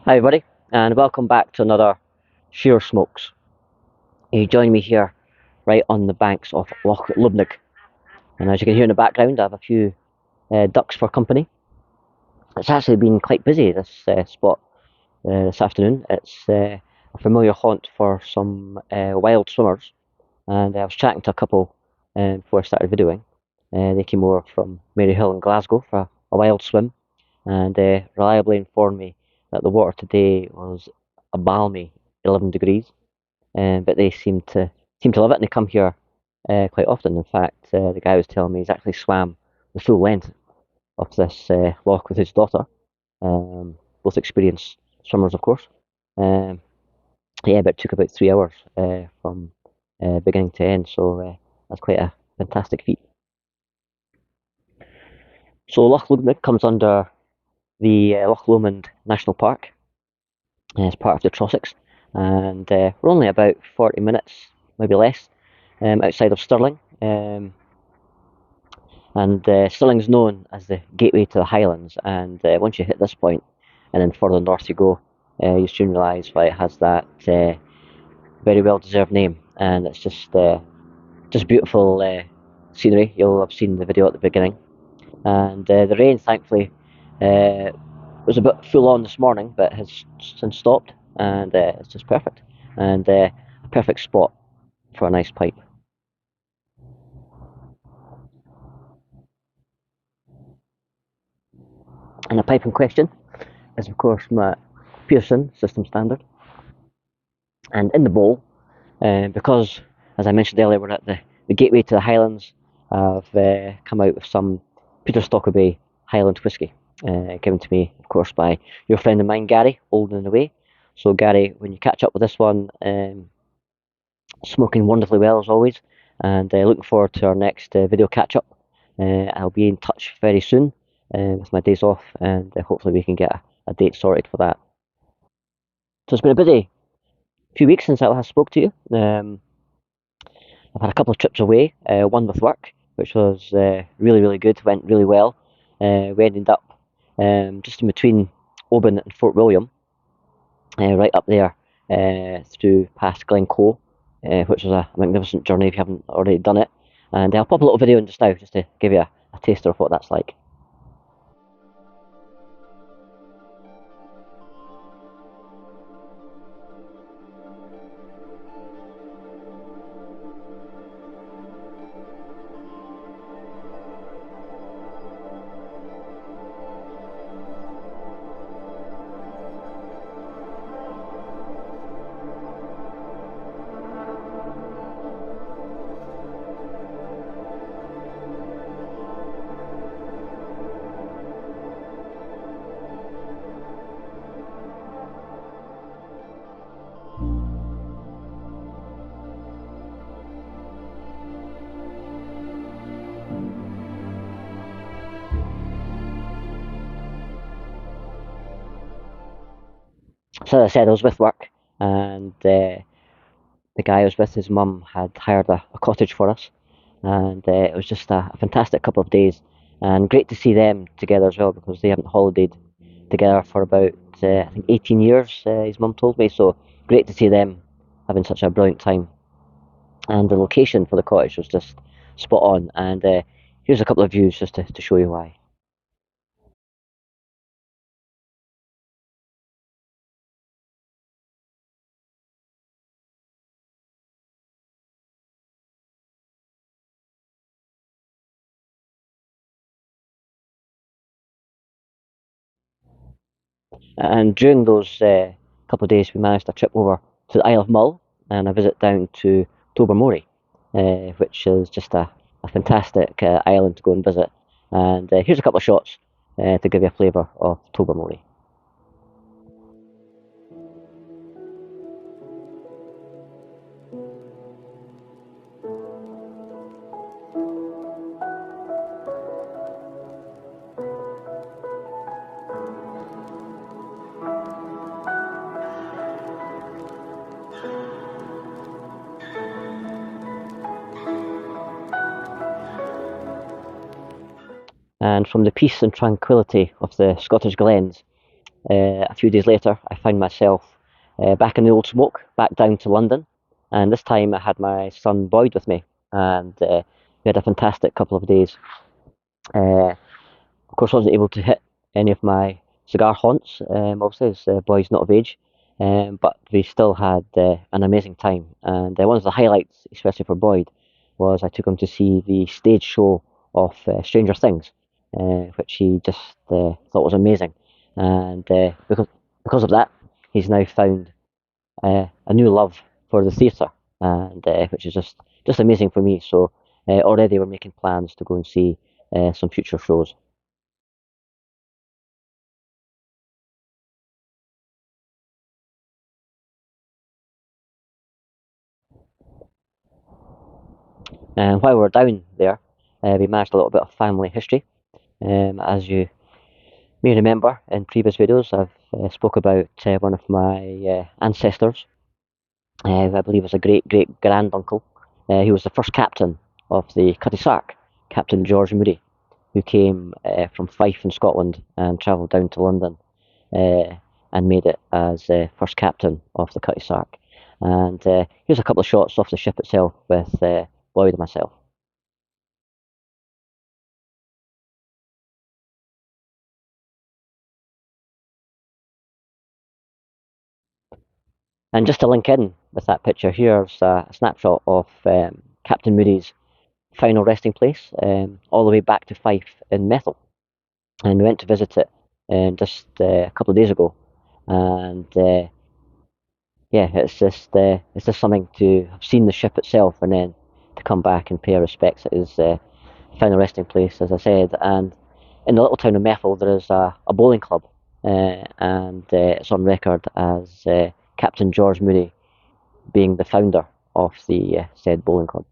Hi everybody, and welcome back to another Shearer Smokes. You join me here right on the banks of Loch Lubnaig, and as you can hear in the background I have a few ducks for company. It's actually been quite busy, this spot this afternoon. It's a familiar haunt for some wild swimmers, and I was chatting to a couple before I started videoing. They came over from Maryhill in Glasgow for a wild swim, and reliably informed me that the water today was a balmy 11 degrees. But they seem to love it, and they come here quite often. In fact, the guy was telling me he's actually swam the full length of this loch with his daughter. Both experienced swimmers, of course. Um, yeah, but it took about 3 hours from beginning to end, so that's quite a fantastic feat. So Loch Lubnaig comes under the Loch Lomond National Park as part of the Trossachs, and we're only about 40 minutes, maybe less, outside of Stirling. And Stirling's known as the gateway to the Highlands, and once you hit this point, and then further north you go, you soon realise why it has that very well-deserved name, and it's just beautiful scenery. You'll have seen the video at the beginning, and the rain, thankfully, was a bit full on this morning, but has since stopped, and it's just perfect, and a perfect spot for a nice pipe. And the pipe in question is, of course, my Pearson system standard. And in the bowl, because, as I mentioned earlier, we're at the gateway to the Highlands, I've come out with some Peter Stockerbay Highland Whisky, given to me, of course, by your friend of mine, Gary, Olden and Away. So, Gary, when you catch up with this one, smoking wonderfully well as always, and looking forward to our next video catch up. I'll be in touch very soon with my days off, and hopefully we can get a date sorted for that. So it's been a busy few weeks since I last spoke to you. I've had a couple of trips away, one with work, which was really, really good, went really well. We ended up just in between Oban and Fort William, right up there through past Glencoe, which was a magnificent journey if you haven't already done it. And I'll pop a little video in just now, just to give you a taster of what that's like. So as I said, I was with work, and the guy I was with, his mum had hired a cottage for us, and it was just a fantastic couple of days, and great to see them together as well, because they haven't holidayed together for about I think 18 years. His mum told me, so great to see them having such a brilliant time. And the location for the cottage was just spot on. And here's a couple of views just to show you why. And during those couple of days, we managed a trip over to the Isle of Mull and a visit down to Tobermory, which is just a fantastic island to go and visit. And here's a couple of shots to give you a flavour of Tobermory. And from the peace and tranquility of the Scottish glens, a few days later, I found myself back in the old smoke, back down to London, and this time I had my son Boyd with me, and we had a fantastic couple of days. Of course, I wasn't able to hit any of my cigar haunts, obviously, as Boyd's not of age, but we still had an amazing time. And one of the highlights, especially for Boyd, was I took him to see the stage show of Stranger Things, which he just thought was amazing. And because of that, he's now found a new love for the theatre, and which is just amazing for me. So already we're making plans to go and see some future shows. And while we were down there, we managed a little bit of family history. As you may remember in previous videos, I've spoke about one of my ancestors, I believe was a great great granduncle. He was the first captain of the Cutty Sark, Captain George Moody, who came from Fife in Scotland and travelled down to London and made it as first captain of the Cutty Sark. And here's a couple of shots off the ship itself with Boyd and myself. And just to link in with that picture, here's a snapshot of Captain Moody's final resting place, all the way back to Fife in Methil. And we went to visit it just a couple of days ago. And yeah, it's just something to have seen the ship itself and then to come back and pay our respects at his final resting place, as I said. And in the little town of Methil, there is a bowling club, and it's on record as Captain George Moody being the founder of the said bowling club.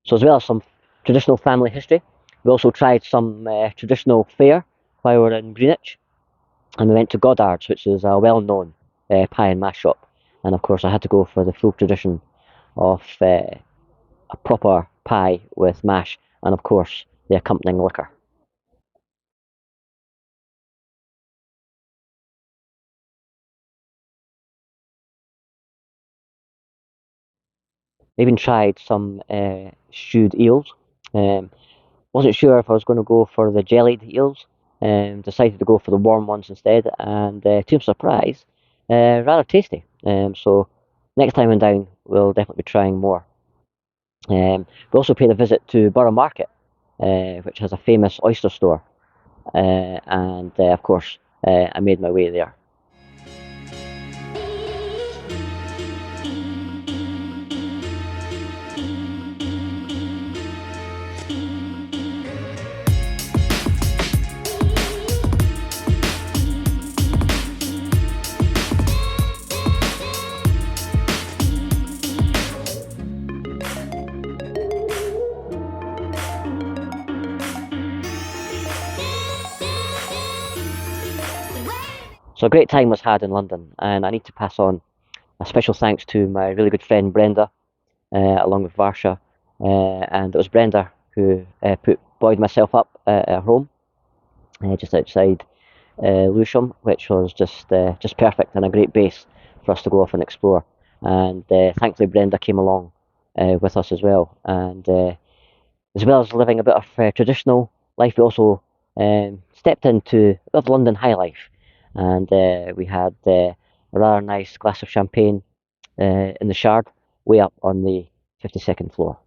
So as well as some traditional family history, we also tried some traditional fare while we were in Greenwich, and we went to Goddard's, which is a well-known pie and mash shop. And of course, I had to go for the full tradition of a proper pie with mash, and of course, the accompanying liquor. I even tried some stewed eels. Wasn't sure if I was going to go for the jellied eels. Decided to go for the warm ones instead, and to my surprise, rather tasty. So next time I'm down, we'll definitely be trying more. We also paid a visit to Borough Market, which has a famous oyster store, and of course, I made my way there. So a great time was had in London, and I need to pass on a special thanks to my really good friend Brenda, along with Varsha, and it was Brenda who put Boyd and myself up at her home, just outside Lewisham, which was just perfect and a great base for us to go off and explore. And thankfully Brenda came along with us as well, and as well as living a bit of traditional life, we also stepped into a bit of London high life, and we had a rather nice glass of champagne in the Shard, way up on the 52nd floor.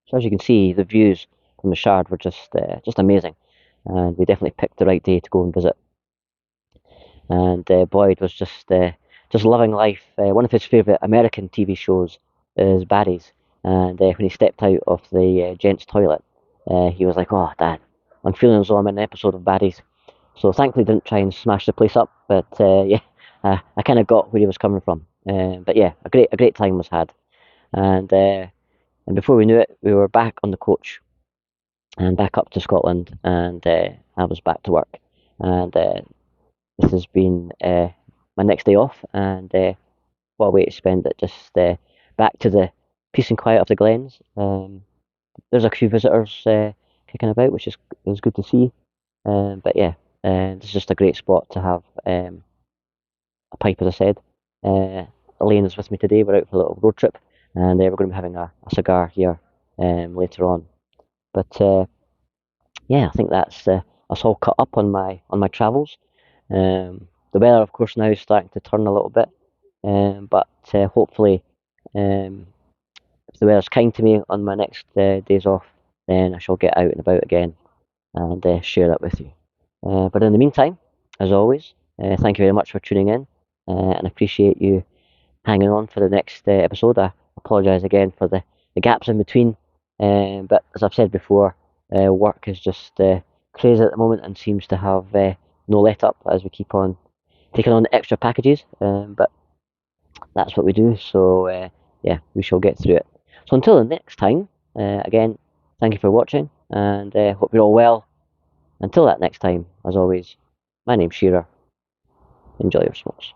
So as you can see, the views from the Shard were just amazing, and we definitely picked the right day to go and visit. And Boyd was just loving life. One of his favourite American TV shows is Barry's, and when he stepped out of the gents' toilet, he was like, "Oh, Dad, I'm feeling as though I'm in an episode of Baddies." So thankfully, didn't try and smash the place up. But yeah, I kind of got where he was coming from. But yeah, a great time was had. And before we knew it, we were back on the coach and back up to Scotland, and I was back to work. And this has been my next day off, and what a way to spend it. Just back to the peace and quiet of the Glens. There's a few visitors kicking about, which is good to see. But yeah, this is just a great spot to have a pipe, as I said. Elaine is with me today. We're out for a little road trip, and we're going to be having a cigar here later on. But yeah, I think that's us all cut up on my travels. The weather, of course, now is starting to turn a little bit, but hopefully, if the weather's kind to me on my next days off, then I shall get out and about again and share that with you. But in the meantime, as always, thank you very much for tuning in, and appreciate you hanging on for the next episode. I apologise again for the gaps in between, but as I've said before, work is just crazy at the moment and seems to have no let up as we keep on taking on extra packages. But that's what we do. So yeah, we shall get through it. So until the next time, again, thank you for watching, and hope you're all well. Until that next time, as always, my name's Shearer. Enjoy your smokes.